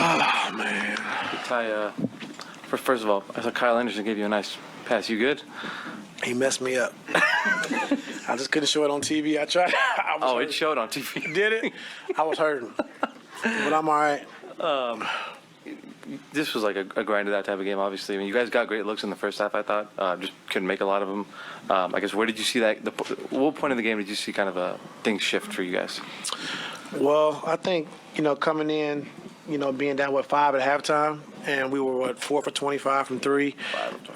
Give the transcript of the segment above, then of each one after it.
Oh, man. Ty, first of all, I thought Kyle Anderson gave you a nice pass. You good? He messed me up. I just couldn't show it on TV. I tried. It showed on TV. Did it? I was hurting. But I'm all right. This was like a grinded out type of game, obviously. I mean, you guys got great looks in the first half, I thought. Just couldn't make a lot of them. I guess, where did you see that? What point of the game did you see kind of things shift for you guys? Well, I think, coming in, being down, 5 at halftime, and we were, 4 for 25 from 3.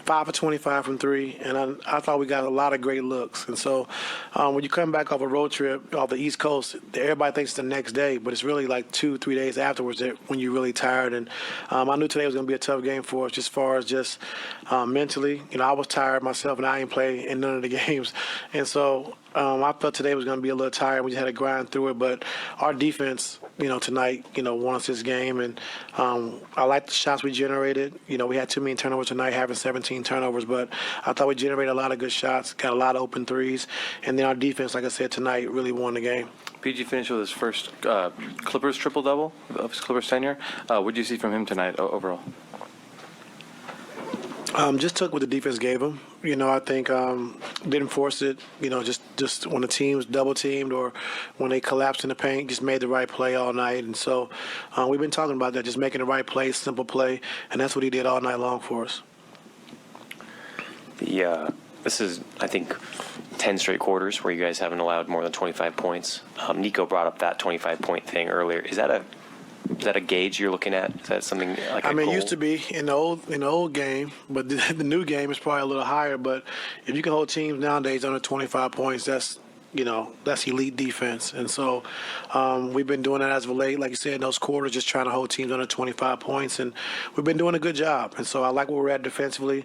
5 for 25 from 3, and I thought we got a lot of great looks. And so when you come back off a road trip off the East Coast, everybody thinks it's the next day, but it's really like 2-3 days afterwards when you're really tired. And I knew today was going to be a tough game for us just as far as just mentally. I was tired myself, and I didn't play in none of the games. And so I felt today was going to be a little tired. We just had to grind through it. But our defense, tonight, won us this game. And I like the shots we generated. We had too many turnovers tonight, having 17 turnovers. But I thought we generated a lot of good shots, got a lot of open threes. And then our defense, like I said, tonight really won the game. PG finished with his first Clippers triple-double of his Clippers tenure. What did you see from him tonight overall? Just took what the defense gave him. I think didn't force it. Just when the team's double teamed or when they collapsed in the paint, just made the right play all night. And so we've been talking about that, just making the right play, simple play, and that's what he did all night long for us. This is, I think, 10 straight quarters where you guys haven't allowed more than 25 points. Nico brought up that 25-point thing earlier. Is that a gauge you're looking at? Is that something like a goal? It used to be in the old game, but the new game is probably a little higher. But if you can hold teams nowadays under 25 points, that's elite defense. And so we've been doing that as of late, like you said, in those quarters, just trying to hold teams under 25 points. And we've been doing a good job. And so I like where we're at defensively.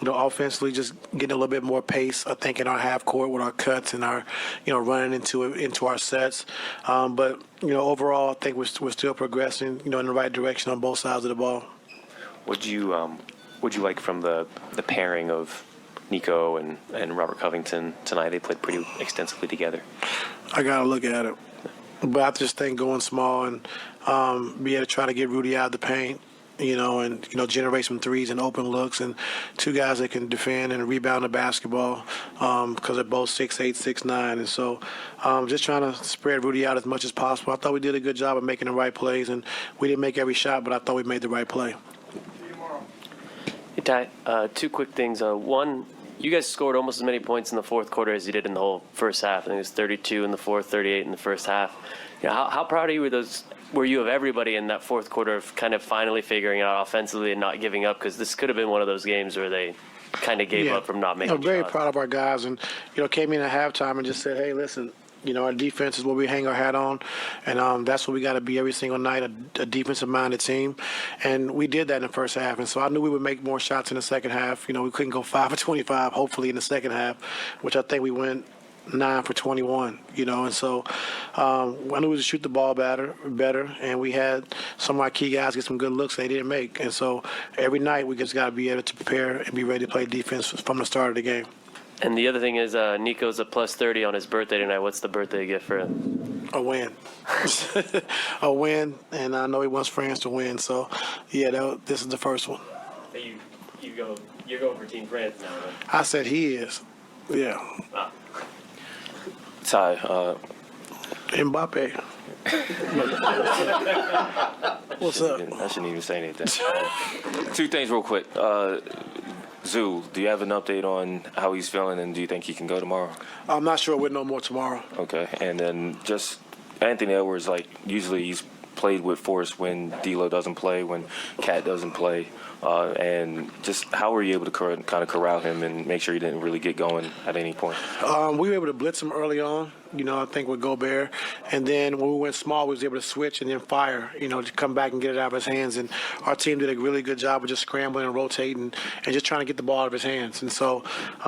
Offensively, just getting a little bit more pace, I think, in our half court with our cuts and our, running into our sets. But overall, I think we're still progressing, in the right direction on both sides of the ball. What'd you like from the pairing of Nico and Robert Covington tonight? They played pretty extensively together. I got to look at it. But I just think going small and be able to try to get Rudy out of the paint, and generate some threes and open looks, and two guys that can defend and rebound the basketball because they're both 6'8", 6'9", and so just trying to spread Rudy out as much as possible. I thought we did a good job of making the right plays, and we didn't make every shot, but I thought we made the right play. Hey, Ty, two quick things. One, you guys scored almost as many points in the fourth quarter as you did in the whole first half. I think it was 32 in the fourth, 38 in the first half. How proud of you were you of everybody in that fourth quarter of kind of finally figuring it out offensively and not giving up? Because this could have been one of those games where they kind of gave up from not making shots. I'm very proud of our guys, and came in at halftime and just said, hey, listen, our defense is what we hang our hat on, and that's what we got to be every single night, a defensive-minded team. And we did that in the first half, and so I knew we would make more shots in the second half. We couldn't go 5 for 25, hopefully, in the second half, which I think we went 9 for 21, and so I knew we would shoot the ball better, and we had some of our key guys get some good looks they didn't make. And so every night we just got to be able to prepare and be ready to play defense from the start of the game. And the other thing is Nico's a plus 30 on his birthday tonight. What's the birthday gift for him? A win. A win, and I know he wants France to win. So, this is the first one. You're going for Team France now, right? I said he is. Yeah. Wow. Ty, Mbappe. What's up? I shouldn't even say anything. Two things real quick. Zoo, do you have an update on how he's feeling, and do you think he can go tomorrow? I'm not sure we'll know more tomorrow. Okay, and then just Anthony Edwards, usually he's played with force when D'Lo doesn't play, when Cat doesn't play, and just how were you able to kind of corral him and make sure he didn't really get going at any point? We were able to blitz him early on, I think with Gobert, and then when we went small, we was able to switch and then fire, to come back and get it out of his hands, and our team did a really good job of just scrambling and rotating and just trying to get the ball out of his hands, and so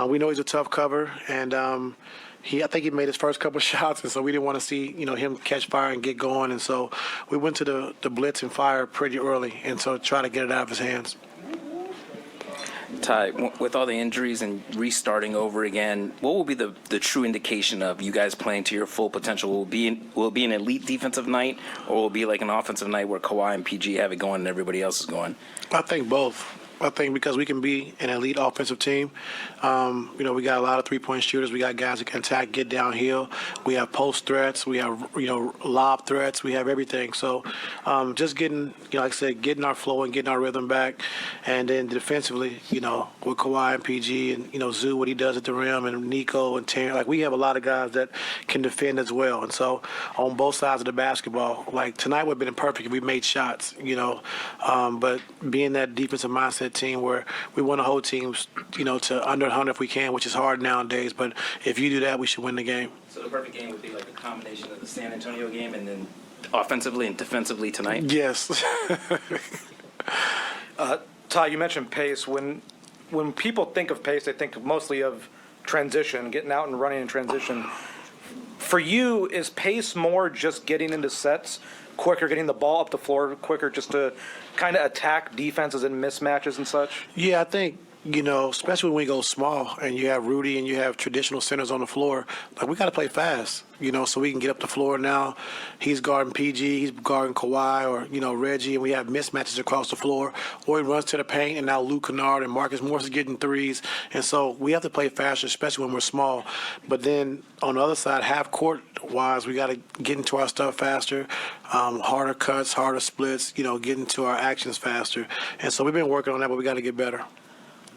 we know he's a tough cover, and I think he made his first couple of shots, and so we didn't want to see, him catch fire and get going. And so we went to the blitz and fire pretty early, and so try to get it out of his hands. Ty, with all the injuries and restarting over again, what will be the true indication of you guys playing to your full potential? Will it be an elite defensive night, or will it be like an offensive night where Kawhi and PG have it going and everybody else is going? I think both. I think because we can be an elite offensive team. We got a lot of three-point shooters. We got guys that can attack, get downhill. We have post threats. We have, lob threats. We have everything. So just getting, like I said, getting our flow and getting our rhythm back. And then defensively, with Kawhi and PG and, Zoo, what he does at the rim, and Nico and Terry. Like, we have a lot of guys that can defend as well. And so on both sides of the basketball, like tonight would have been perfect if we made shots, but being that defensive mindset team where we want to hold teams, to under 100 if we can, which is hard nowadays. But if you do that, we should win the game. So the perfect game would be like a combination of the San Antonio game and then offensively and defensively tonight? Yes. Ty, you mentioned pace. When people think of pace, they think mostly of transition, getting out and running in transition. For you, is pace more just getting into sets quicker, getting the ball up the floor quicker, just to kind of attack defenses and mismatches and such? Yeah, I think, especially when we go small and you have Rudy and you have traditional centers on the floor, like, we got to play fast, so we can get up the floor. Now he's guarding PG, he's guarding Kawhi or, Reggie, and we have mismatches across the floor. Or he runs to the paint, and now Luke Kennard and Marcus Morris is getting threes. And so we have to play faster, especially when we're small. But then on the other side, half court wise, we got to get into our stuff faster, harder cuts, harder splits, get into our actions faster. And so we've been working on that, but we got to get better.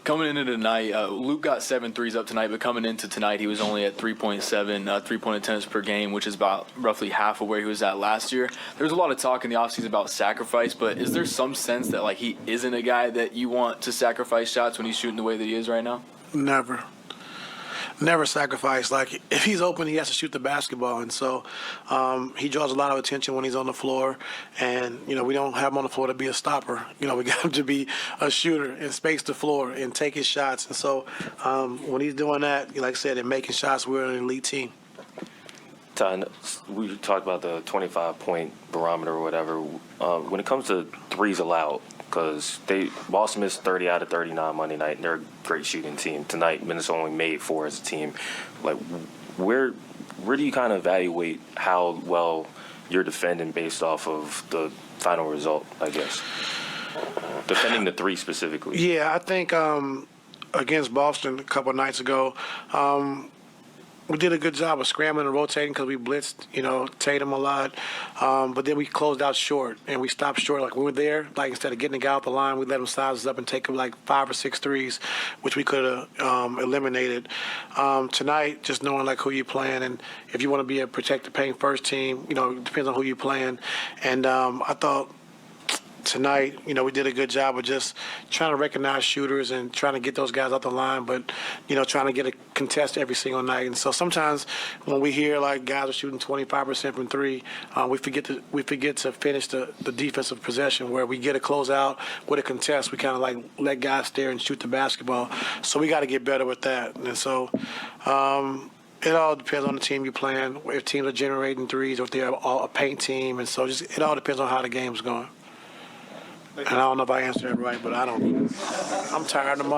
Coming into tonight, Luke got 7 threes up tonight, but coming into tonight, he was only at 3.7 three-point attempts per game, which is about roughly half of where he was at last year. There's a lot of talk in the offseason about sacrifice, but is there some sense that, he isn't a guy that you want to sacrifice shots when he's shooting the way that he is right now? Never sacrifice. Like, if he's open, he has to shoot the basketball. And so he draws a lot of attention when he's on the floor. And, we don't have him on the floor to be a stopper. We got him to be a shooter and space the floor and take his shots. And so when he's doing that, like I said, and making shots, we're an elite team. Ty, we talked about the 25-point barometer or whatever. When it comes to threes allowed, because Boston missed 30 out of 39 Monday night, and they're a great shooting team. Tonight, Minnesota only made 4 as a team. Like, where do you kind of evaluate how well you're defending based off of the final result, I guess? Defending the 3 specifically. Yeah, I think against Boston a couple of nights ago, we did a good job of scrambling and rotating because we blitzed, Tatum a lot. But then we closed out short, and we stopped short. Like, we were there, like, instead of getting the guy out the line, we let him size us up and take him like 5 or 6 threes, which we could have eliminated. Tonight, just knowing, like, who you're playing, and if you want to be a protect the paint first team, it depends on who you're playing. And I thought tonight, we did a good job of just trying to recognize shooters and trying to get those guys out the line, but, trying to get a contest every single night. And so sometimes when we hear, like, guys are shooting 25% from 3, we forget to finish the defensive possession where we get a closeout with a contest. We kind of, like, let guys stare and shoot the basketball. So we got to get better with that. And so it all depends on the team you're playing, if teams are generating threes or if they're a paint team. And so it all depends on how the game's going. And I don't know if I answered it right, but I'm tired of